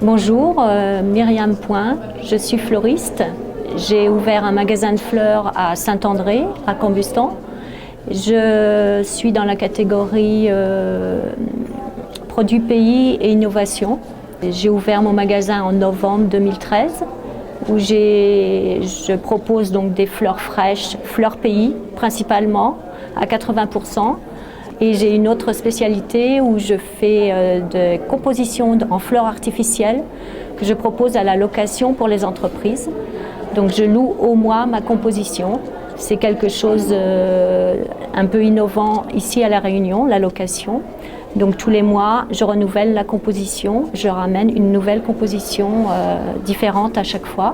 Bonjour, Myriam Point, je suis fleuriste. J'ai ouvert un magasin de fleurs à Saint-André, à Cambustan. Je suis dans la catégorie produits pays et innovation. J'ai ouvert mon magasin en novembre 2013 où je propose donc des fleurs fraîches, fleurs pays principalement à 80%. Et j'ai une autre spécialité où je fais des compositions en fleurs artificielles que je propose à la location pour les entreprises. Donc je loue au mois ma composition. C'est quelque chose un peu innovant ici à La Réunion, la location. Donc tous les mois, je renouvelle la composition. Je ramène une nouvelle composition différente à chaque fois.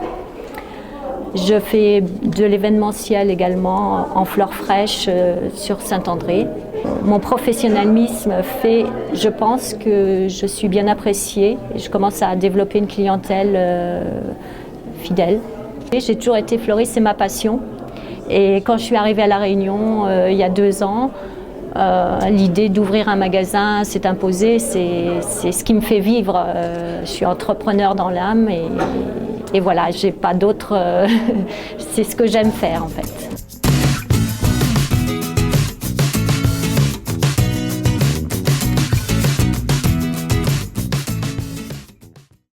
Je fais de l'événementiel également en fleurs fraîches sur Saint-André. Mon professionnalisme fait, je pense que je suis bien appréciée. Je commence à développer une clientèle fidèle. J'ai toujours été fleuriste, c'est ma passion. Et quand je suis arrivée à La Réunion il y a 2 ans, l'idée d'ouvrir un magasin s'est imposée. C'est ce qui me fait vivre. Je suis entrepreneur dans l'âme et voilà, j'ai pas d'autre. C'est ce que j'aime faire en fait.